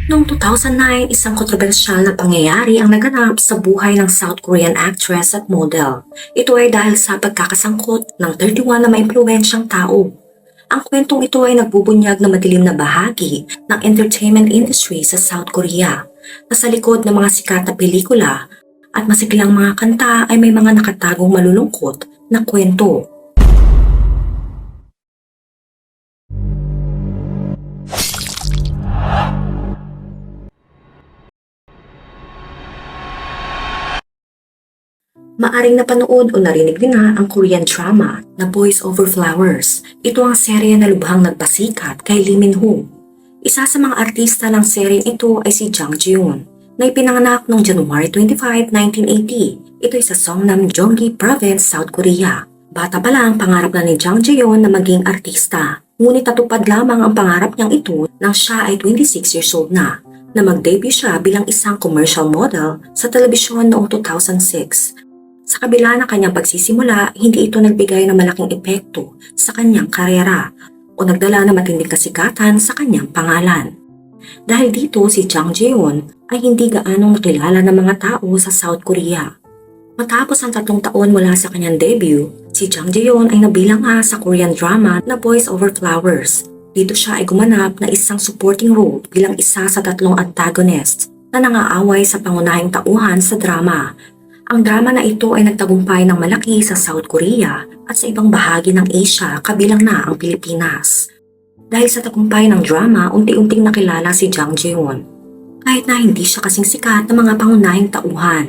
Noong 2009, isang kontrobersyal na pangyayari ang naganap sa buhay ng South Korean actress at model. Ito ay dahil sa pagkakasangkot ng 31 na maimpluwensyang tao. Ang kwentong ito ay nagbubunyag ng madilim na bahagi ng entertainment industry sa South Korea, na sa likod ng mga sikat na pelikula at masiglang mga kanta ay may mga nakatagong malulungkot na kwento. Maaring napanood o narinig din na ang Korean drama na Boys Over Flowers. Ito ang serye na lubhang nagpasikat kay Lee Min-ho. Isa sa mga artista ng seryeng ito ay si Jang Ji-hoon, na ipinanganak noong January 25, 1980. Ito ay sa Songnam, Gyeonggi Province, South Korea. Bata pa lang pangarap na ni Jang Ji-hoon na maging artista. Ngunit natupad lamang ang pangarap niyang ito nang siya ay 26 years old na mag-debut siya bilang isang commercial model sa telebisyon noong 2006. Sa kabila ng kanyang pagsisimula, hindi ito nagbigay ng malaking epekto sa kanyang karera o nagdala ng matinding kasikatan sa kanyang pangalan. Dahil dito, si Jang Ji-hoon ay hindi gaanong nakilala ng mga tao sa South Korea. Matapos ang 3 taon mula sa kanyang debut, si Jang Ji-hoon ay nabilang sa Korean drama na Boys Over Flowers. Dito siya ay gumanap na isang supporting role bilang isa sa 3 antagonists na nangaaway sa pangunahing tauhan sa drama. Ang drama na ito ay nagtagumpay ng malaki sa South Korea at sa ibang bahagi ng Asia kabilang na ang Pilipinas. Dahil sa tagumpay ng drama, unti-unting nakilala si Jang Ji-hoon. Kahit na hindi siya kasing sikat ng mga pangunahing tauhan.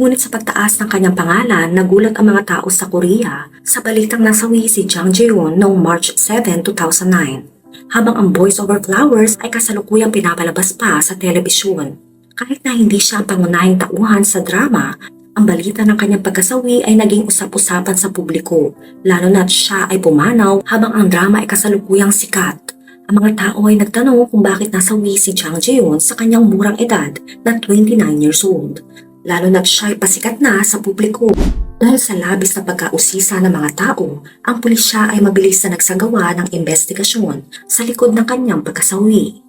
Ngunit sa pagtaas ng kanyang pangalan, nagulat ang mga tao sa Korea sa balitang nasawi si Jang Ji-hoon noong March 7, 2009. Habang ang Boys Over Flowers ay kasalukuyang pinapalabas pa sa telebisyon. Kahit na hindi siya ang pangunahing tauhan sa drama, ang balita ng kanyang pagkasawi ay naging usap-usapan sa publiko, lalo na't siya ay pumanaw habang ang drama ay kasalukuyang sikat. Ang mga tao ay nagtanong kung bakit nasawi si Jang Ji-hoon sa kanyang murang edad na 29 years old, lalo na't siya ay pasikat na sa publiko. Dahil sa labis na pagkausisa ng mga tao, ang pulisya ay mabilis na nagsagawa ng investigasyon sa likod ng kanyang pagkasawi.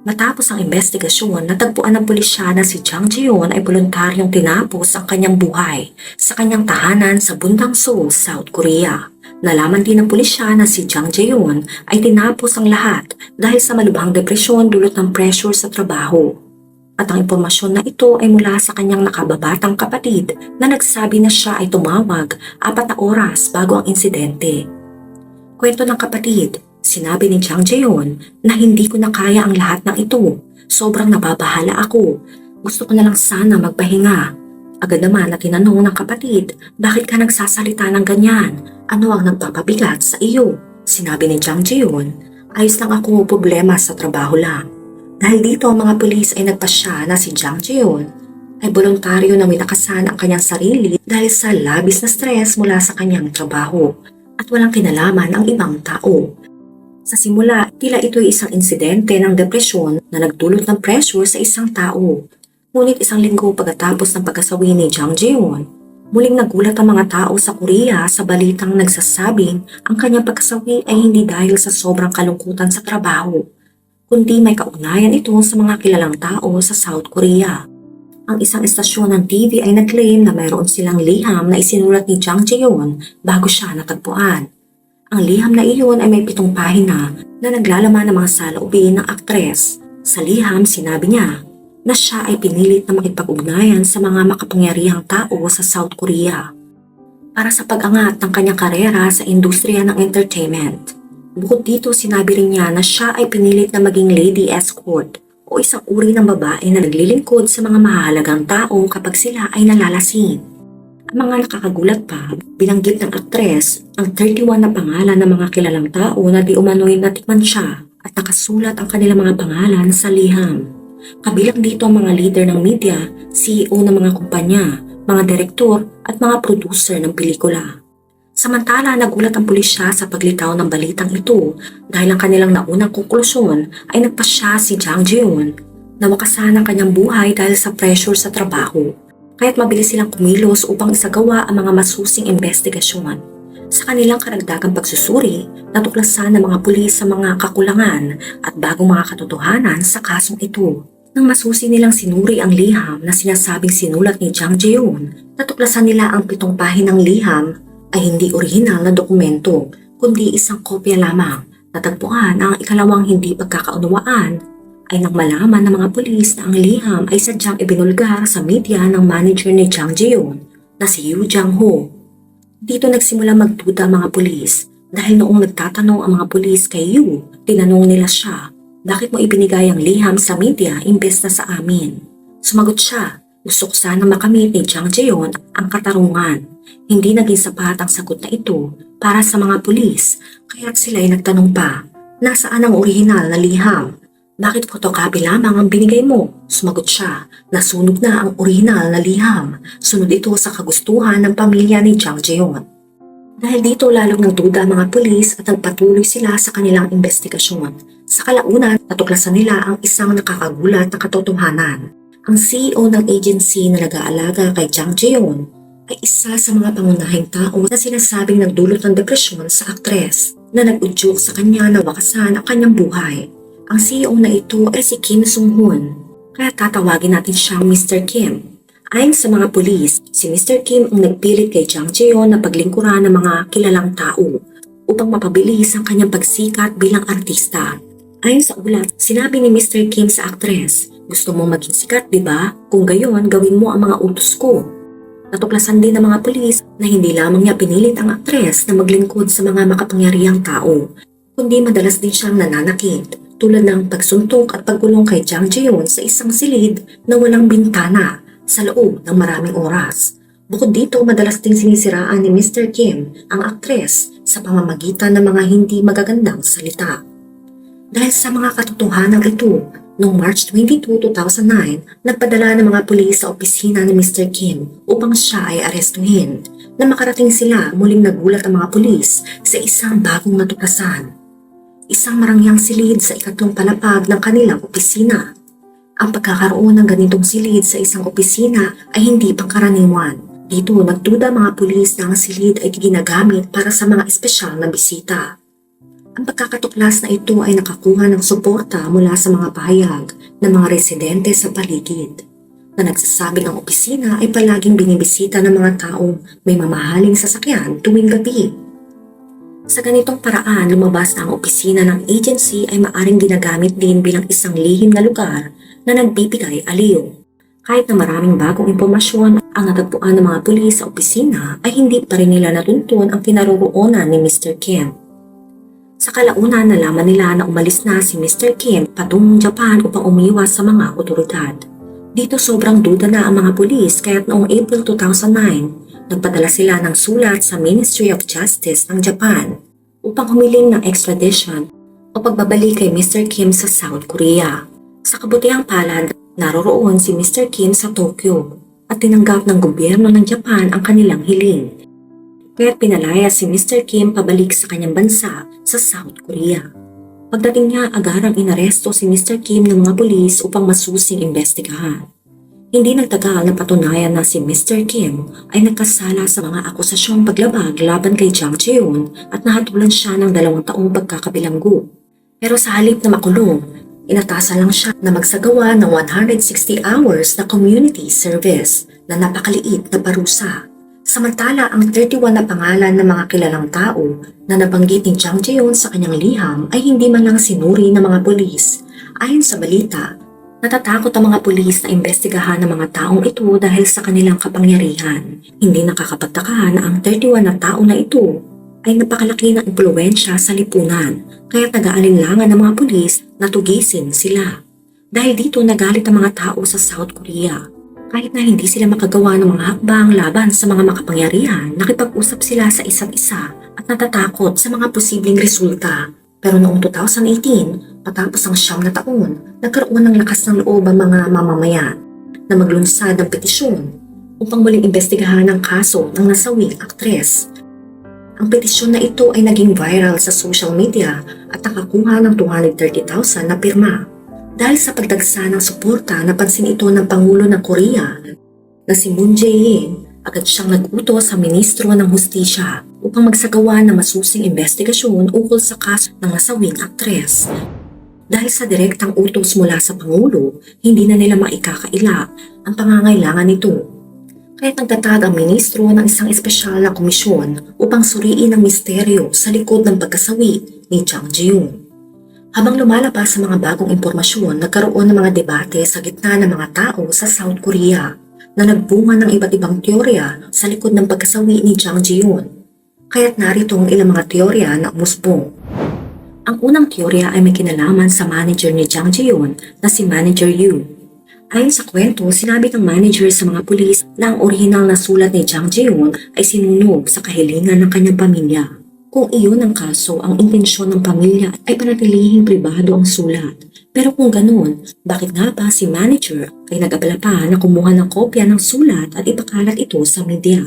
Matapos ang investigasyon, natagpuan ng pulisya na si Jang Ji-hoon ay voluntaryong tinapos ang kanyang buhay sa kanyang tahanan sa Bundang Seoul, South Korea. Nalaman din ng pulisya na si Jang Ji-hoon ay tinapos ang lahat dahil sa malubhang depresyon dulot ng pressure sa trabaho. At ang impormasyon na ito ay mula sa kanyang nakababatang kapatid na nagsabi na siya ay tumawag 4 na oras bago ang insidente. Kwento ng kapatid, sinabi ni Jang Ji-hoon na hindi ko na kaya ang lahat ng ito. Sobrang nababahala ako. Gusto ko na lang sana magpahinga. Agad naman na tinanong ng kapatid, bakit ka nagsasalita ng ganyan? Ano ang nagpapabigat sa iyo? Sinabi ni Jang Ji-hoon, ayos lang ako, problema sa trabaho lang. Dahil dito ang mga pulis ay nagpasya na si Jang Ji-hoon ay voluntaryo na winakasan ang kanyang sarili dahil sa labis na stress mula sa kanyang trabaho at walang kinalaman ang ibang tao. Sa simula, tila ito'y isang insidente ng depresyon na nagdulot ng pressure sa isang tao. Ngunit isang linggo pagkatapos ng pagkasawi ni Jang Ji-hoon, muling nagulat ang mga tao sa Korea sa balitang nagsasabing ang kanyang pagkasawi ay hindi dahil sa sobrang kalungkutan sa trabaho, kundi may kaugnayan ito sa mga kilalang tao sa South Korea. Ang isang estasyon ng TV ay nag-claim na mayroon silang liham na isinulat ni Jang Ji-hoon bago siya natagpuan. Ang liham na iyon ay may 7 pahina na naglalaman ng mga saloobin ng aktres. Sa liham, sinabi niya na siya ay pinilit na makipag-ugnayan sa mga makapangyarihang tao sa South Korea para sa pag-angat ng kanyang karera sa industriya ng entertainment. Bukod dito, sinabi rin niya na siya ay pinilit na maging lady escort o isang uri ng babae na naglilingkod sa mga mahalagang tao kapag sila ay nalalasing. Ang mga nakakagulat pa, binanggit ng aktres ang 31 na pangalan ng mga kilalang tao na di umano'y natikman siya at nakasulat ang kanilang mga pangalan sa liham. Kabilang dito ang mga leader ng media, CEO ng mga kumpanya, mga direktor at mga producer ng pelikula. Samantala, nagulat ang pulisya sa paglitaw ng balitang ito dahil ang kanilang naunang konklusyon ay nagpasya si Jang Ji-hoon na wakasan ang kanyang buhay dahil sa pressure sa trabaho. Kaya't mabilis silang kumilos upang isagawa ang mga masusing investigasyon. Sa kanilang karagdagang pagsusuri, natuklasan ng mga pulis sa mga kakulangan at bagong mga katotohanan sa kasong ito. Nang masusi nilang sinuri ang liham na sinasabing sinulat ni Jang Jae-yoon, natuklasan nila ang 7 pahinang liham ay hindi orihinal na dokumento, kundi isang kopya lamang. Natagpuan ang ikalawang hindi pagkakaunawaan ay nang malaman ng mga pulis na ang liham ay sadyang ibinulgar sa media ng manager ni Jang Jae-yoon na si Yoo Jang-ho. Dito nagsimula magduda ang mga pulis dahil noong nagtatanong ang mga pulis kay Yoo, tinanong nila siya, "Bakit mo ibinigay ang liham sa media imbes na sa amin?" Sumagot siya, "Gusto ko sana makamit ni Jang Jae-yoon ang katarungan." Hindi naging sapat ang sagot na ito para sa mga pulis, kaya't sila ay nagtanong pa, "Nasaan ang orihinal na liham? Bakit photocopy lamang ang binigay mo?" Sumagot siya, "Nasunog na ang orihinal na liham. Sunod ito sa kagustuhan ng pamilya ni Jang Jae-yoon." Dahil dito lalong nagduda ang mga pulis at nagpatuloy sila sa kanilang investigasyon. Sa kalaunan, natuklasan nila ang isang nakakagulat na katotohanan. Ang CEO ng agency na nag-aalaga kay Jang Jae-yoon ay isa sa mga pangunahing tao na sinasabing nagdulot ng depresyon sa aktres na nag-udyok sa kanya na wakasan ang kanyang buhay. Ang CEO na ito ay si Kim Sung-hoon, kaya tatawagin natin siyang Mr. Kim. Ayon sa mga pulis, si Mr. Kim ang nagpilit kay Jang Jae-yoon na paglingkuran ng mga kilalang tao upang mapabilis ang kanyang pagsikat bilang artista. Ayon sa ulat, sinabi ni Mr. Kim sa aktres, "Gusto mo maging sikat, di ba? Kung gayon, gawin mo ang mga utos ko." Natuklasan din ng mga pulis na hindi lamang niya pinilit ang aktres na maglingkod sa mga makapangyarihang tao, kundi madalas din siyang nananakit, tulad ng pagsuntok at pagkulong kay Jang Jae-yoon sa isang silid na walang bintana sa loob ng maraming oras. Bukod dito, madalas ding sinisiraan ni Mr. Kim ang aktres sa pamamagitan ng mga hindi magagandang salita. Dahil sa mga katotohanan ito, noong March 22, 2009, nagpadala ng mga pulis sa opisina ni Mr. Kim upang siya ay arestuhin. Na makarating sila, muling nagulat ang mga pulis sa isang bagong natuklasan. Isang marangyang silid sa ikatlong palapag ng kanilang opisina. Ang pagkakaroon ng ganitong silid sa isang opisina ay hindi pangkaraniwan. Dito nagduda mga pulis na ang silid ay ginagamit para sa mga espesyal na bisita. Ang pagkakatuklas na ito ay nakakuha ng suporta mula sa mga pahayag ng mga residente sa paligid na nagsasabing ang opisina ay palaging binibisita ng mga taong may mamahaling sasakyan tuwing gabi. Sa ganitong paraan, lumabas na ang opisina ng agency ay maaring ginagamit din bilang isang lihim na lugar na nagbibigay aliw. Kahit na maraming bagong impormasyon ang natagpuan ng mga pulis sa opisina, ay hindi pa rin nila natuntun ang kinaroroonan ni Mr. Kim. Sa kalaunan, nalaman nila na umalis na si Mr. Kim patungong Japan upang umiwas sa mga otoridad. Dito sobrang duda na ang mga pulis kaya't noong April 2009, nagpadala sila ng sulat sa Ministry of Justice ng Japan upang humiling ng extradition o pagbabalik kay Mr. Kim sa South Korea. Sa kabutihang palad, naroroon si Mr. Kim sa Tokyo at tinanggap ng gobyerno ng Japan ang kanilang hiling. Kaya't pinalaya si Mr. Kim pabalik sa kanyang bansa sa South Korea. Pagdating niya, agarang inaresto si Mr. Kim ng mga pulis upang masusing imbestigahan. Hindi nagtagal na patunayan na si Mr. Kim ay nagkasala sa mga akusasyong paglabag laban kay Jang Jae-yoon at nahatulan siya ng 2 taong pagkakabilanggo. Pero sa halip na makulong, inatasan lang siya na magsagawa ng 160 hours na community service na napakaliit na parusa. Samantala, ang 31 na pangalan ng mga kilalang tao na nabanggit ni Jang Jae-yoon sa kanyang liham ay hindi man lang sinuri ng mga pulis. Ayon sa balita, natatakot ang mga pulis na imbestigahan ng mga taong ito dahil sa kanilang kapangyarihan. Hindi nakakapagtaka na ang 31 na tao na ito ay napakalaki ng impluwensya sa lipunan, kaya't nag-aalinlangan ng mga pulis na tugisin sila. Dahil dito nagalit ang mga tao sa South Korea. Kahit na hindi sila makagawa ng mga hakbang laban sa mga makapangyarihan, nakipag-usap sila sa isa't isa at natatakot sa mga posibleng resulta. Pero noong 2018, patapos ang 9 na taon, nagkaroon ng lakas ng loob ang mga mamamayan na maglunsad ng petisyon upang muling imbestigahan ang kaso ng nasawing aktres. Ang petisyon na ito ay naging viral sa social media at nakakuha ng 230,000 na pirma. Dahil sa pagdagsa ng suporta, napansin ito ng Pangulo ng Korea na si Moon Jae-in. Agad siyang nag-utos sa Ministro ng Hustisya upang magsagawa ng masusing investigasyon ukol sa kaso ng nasawing aktres. Dahil sa direktang utos mula sa Pangulo, hindi na nila maikakaila ang pangangailangan nito. Kaya't nagtatag ang ministro ng isang espesyal na komisyon upang suriin ang misteryo sa likod ng pagkasawi ni Jang Ji-yoon. Habang lumalabas sa mga bagong impormasyon, nagkaroon ng mga debate sa gitna ng mga tao sa South Korea na nagbunga ng iba't ibang teorya sa likod ng pagkasawi ni Jang Ji-yoon. Kaya't narito ang ilang mga teorya na umusbong. Ang unang teorya ay may kinalaman sa manager ni Jang Ji-yoon na si Manager Yu. Ayon sa kwento, sinabi ng manager sa mga pulis na ang orihinal na sulat ni Jang Ji-yoon ay sinunog sa kahilingan ng kanyang pamilya. Kung iyon ang kaso, ang intensyon ng pamilya ay panatilihing pribado ang sulat. Pero kung ganoon, bakit nga ba si manager ay nag-abala pa na kumuha ng kopya ng sulat at ipakalat ito sa media?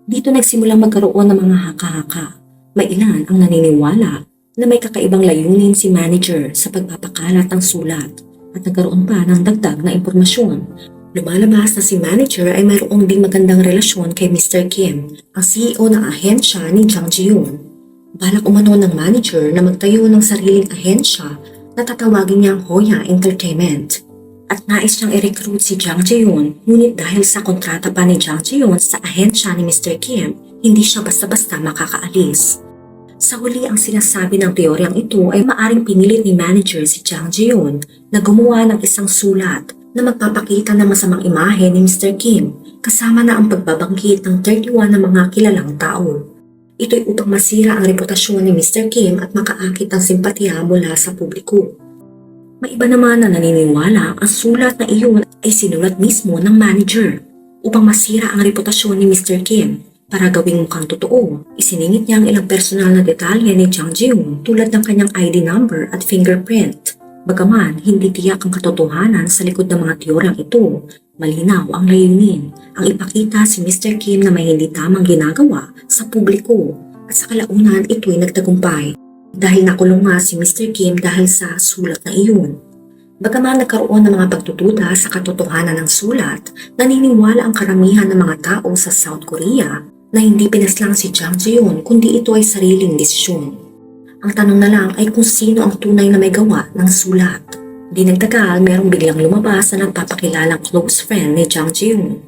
Dito nagsimulang magkaroon ng mga haka-haka. May ilan ang naniniwala na may kakaibang layunin si manager sa pagpapakalat ng sulat at nagkaroon pa ng dagdag na impormasyon. Lumalabas na si manager ay mayroong di magandang relasyon kay Mr. Kim, ang CEO ng ahensya ni Jang Ji-yoon. Balak umano ng manager na magtayo ng sariling ahensya na tatawagin niyang Hoya Entertainment. At nais niyang i-recruit si Jang Ji-yoon, ngunit dahil sa kontrata pa ni Jang Ji-yoon sa ahensya ni Mr. Kim, hindi siya basta-basta makakaalis. Sa huli, ang sinasabi ng teoryang ito ay maaring pinilit ni manager si Jang Ji-yoon na gumawa ng isang sulat na magpapakita ng masamang imahe ni Mr. Kim kasama na ang pagbabanggit ng 31 na mga kilalang tao. Ito'y upang masira ang reputasyon ni Mr. Kim at makaakit ang simpatiya mula sa publiko. May iba naman na naniniwala ang sulat na iyon ay sinulat mismo ng manager upang masira ang reputasyon ni Mr. Kim. Para gawing mukhang totoo, isiningit niya ang ilang personal na detalye ni Jang Ji-yoon tulad ng kanyang ID number at fingerprint. Bagaman hindi tiyak ang katotohanan sa likod ng mga teoryang ito, malinaw ang layunin, ang ipakita si Mr. Kim na may hindi tamang ginagawa sa publiko at sa kalaunan ito'y nagtagumpay dahil nakulong nga si Mr. Kim dahil sa sulat na iyon. Bagaman nagkaroon ng mga pagtutuda sa katotohanan ng sulat, naniniwala ang karamihan ng mga tao sa South Korea na hindi pinaslang si Jang Ji-yoon kundi ito ay sariling desisyon. Ang tanong na lang ay kung sino ang tunay na may gawa ng sulat. Di nagtagal, merong biglang lumabas na nagpapakilalang close friend ni Jang Ji-yoon.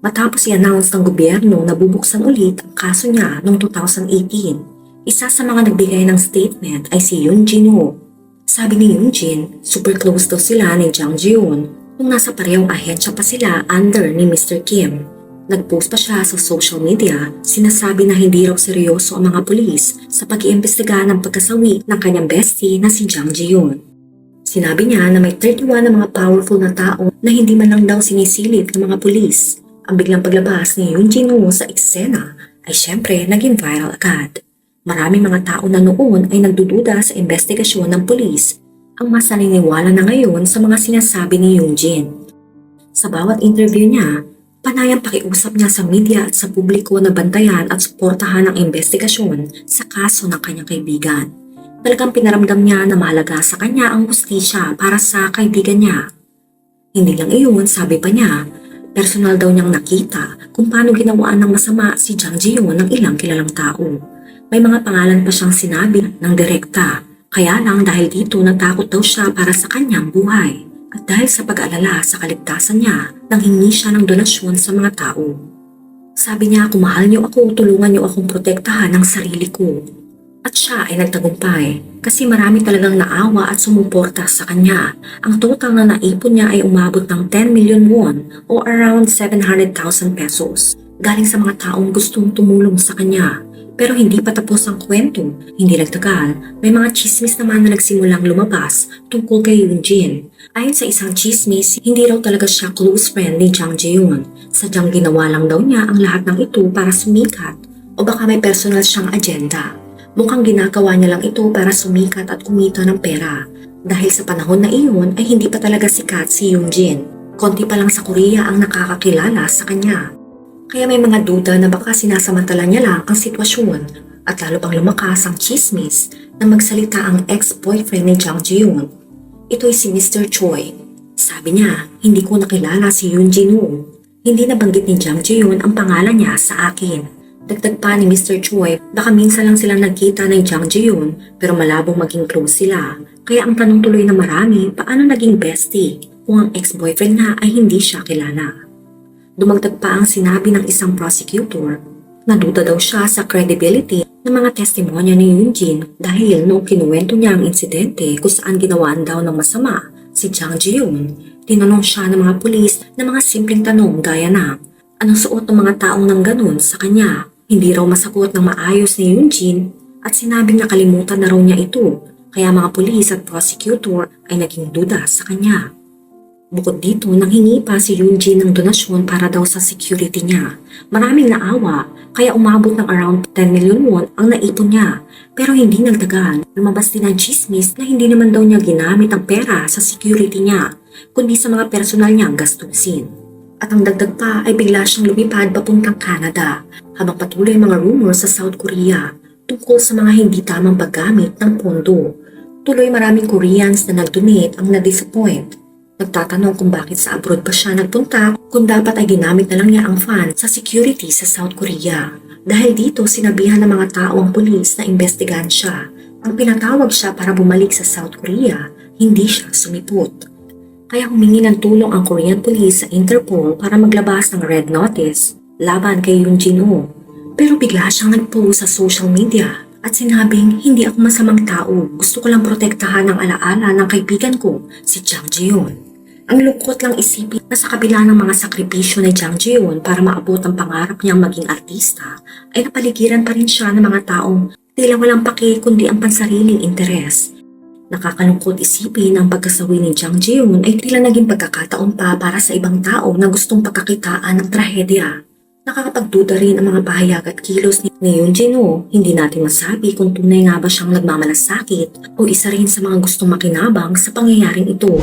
Matapos i-announce ng gobyerno na bubuksan ulit ang kaso niya noong 2018, isa sa mga nagbigay ng statement ay si Yoon Jin-ho. Sabi ni Yoon Jin, super close daw sila ni Jang Ji-yoon nung nasa parehong ahensya pa sila under ni Mr. Kim. Nagpost pa siya sa social media, sinasabi na hindi raw seryoso ang mga pulis sa pag-iimbestiga ng pagkasawi ng kanyang bestie na si Jang Ji-yoon. Sinabi niya na may 31 na mga powerful na tao na hindi man lang daw sinisilip ng mga pulis. Ang biglang paglabas ni Yoon Jin-ho sa eksena ay syempre naging viral agad. Maraming mga tao na noon ay nagdududa sa investigasyon ng pulis ang mas naniniwala na ngayon sa mga sinasabi ni Yoon Jin. Sa bawat interview niya, panayang pakiusap niya sa media at sa publiko na bantayan at suportahan ang investigasyon sa kaso ng kanyang kaibigan. Talagang pinaramdam niya na mahalaga sa kanya ang hustisya para sa kaibigan niya. Hindi lang iyon, sabi pa niya, personal daw niyang nakita kung paano ginawaan ng masama si Jang Ji-yoon ng ilang kilalang tao. May mga pangalan pa siyang sinabi ng direkta, kaya lang dahil dito natakot daw siya para sa kanyang buhay. At dahil sa pag-aalala sa kaligtasan niya, nanghingi siya ng donasyon sa mga tao. Sabi niya, kung mahal niyo ako, tulungan niyo akong protektahan ng sarili ko. At siya ay nagtagumpay kasi marami talagang naawa at sumuporta sa kanya. Ang total na naipon niya ay umabot ng 10 million won o around 700,000 pesos galing sa mga taong gustong tumulong sa kanya. Pero hindi pa tapos ang kwento. Hindi nagtagal, may mga chismis naman na nagsimulang lumabas tungkol kay Yoon Jin. Ayon sa isang chismis, hindi raw talaga siya close friend ni Jang Ji-yoon. Sadyang ginawa lang daw niya ang lahat ng ito para sumikat o baka may personal siyang agenda. Mukhang ginagawa niya lang ito para sumikat at kumita ng pera. Dahil sa panahon na iyon ay hindi pa talaga sikat si Yoon Jin. Konti pa lang sa Korea ang nakakakilala sa kanya. Kaya may mga duda na baka sinasamantala niya lang ang sitwasyon at lalo pang lumakas ang chismis na magsalita ang ex-boyfriend ni Jang Ji-yoon. Ito'y si Mr. Choi. Sabi niya, hindi ko nakilala si Yoon Jin-ho. Hindi nabanggit ni Jang Ji-yoon ang pangalan niya sa akin Dagdag pa ni Mr. Choi, baka minsan lang silang nagkita ng Jang Ji-yoon pero malabong maging close sila. Kaya ang tanong tuloy na marami, paano naging bestie kung ang ex-boyfriend nga ay hindi siya kilala? Dumagdag pa ang sinabi ng isang prosecutor na duda daw siya sa credibility ng mga testimonya ni Yoonjin dahil noong kinuwento niya ang insidente kung saan ginawaan daw ng masama si Jang Ji-yoon, tinanong siya ng mga pulis na mga simpleng tanong gaya na anong suot ng mga taong nang ganun sa kanya. Hindi raw masagot ng maayos ni Yoonjin at sinabing nakalimutan na raw niya ito kaya mga pulis at prosecutor ay naging duda sa kanya. Bukod dito, nanghingi pa si Yoonjin ng donasyon para daw sa security niya. Maraming naawa kaya umabot ng around 10 million won ang naipon niya. Pero hindi nagtagal, lumabas din ang chismis na hindi naman daw niya ginamit ang pera sa security niya, kundi sa mga personal niyang gastusin. At ang dagdag pa ay bigla siyang lumipad papuntang Canada habang patuloy ang mga rumors sa South Korea tungkol sa mga hindi tamang paggamit ng pondo. Tuloy maraming Koreans na nag-donate ang na-disappoint. Nagtatanong kung bakit sa abroad pa siya nagpunta kung dapat ay ginamit na lang niya ang funds sa security sa South Korea. Dahil dito sinabihan ng mga tao ang pulis na imbestigahan siya. Ang pinatawag siya para bumalik sa South Korea, hindi siya sumipot. Kaya humingi ng tulong ang Korean police sa Interpol para maglabas ng red notice laban kay Yoonjin Oh. Pero bigla siyang nag-post sa social media at sinabing hindi ako masamang tao, gusto ko lang protektahan ang alaala ng kaibigan ko, si Jang Ji-yoon. Ang lungkot lang isipin na sa kabila ng mga sakripisyo ni Jang Ji-yoon para maabot ang pangarap niyang maging artista, ay napaligiran pa rin siya ng mga taong tila walang paki kundi ang pansariling interes. Nakakalungkot isipin ang pagkasawi ni Jang Ji-yoon ay tila naging pagkakataon pa para sa ibang tao na gustong pagkakitaan ng trahedya. Nakakapagduda rin ang mga pahayag at kilos ni Yoonjin Oh. Hindi natin masabi kung tunay nga ba siyang nagmamalasakit o isa rin sa mga gustong makinabang sa pangyayaring ito.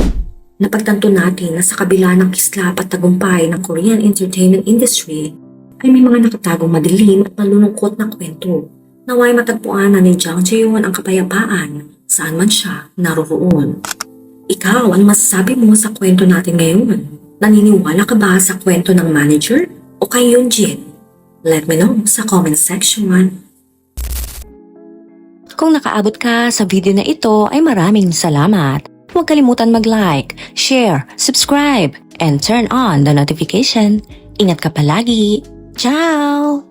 Napagtanto natin na sa kabila ng kislap at tagumpay ng Korean entertainment industry ay may mga nakatagong madilim at malulungkot na kwento. Naway matagpuan na ni Jang Ji-yoon ang kapayapaan saan man siya naroroon. Ikaw, ano masasabi mo sa kwento natin ngayon? Naniniwala ka ba sa kwento ng manager o kay Yoonjin? Let me know sa comment section. Kung nakaabot ka sa video na ito ay maraming salamat. Huwag kalimutan mag-like, share, subscribe, and turn on the notification. Ingat ka palagi. Ciao!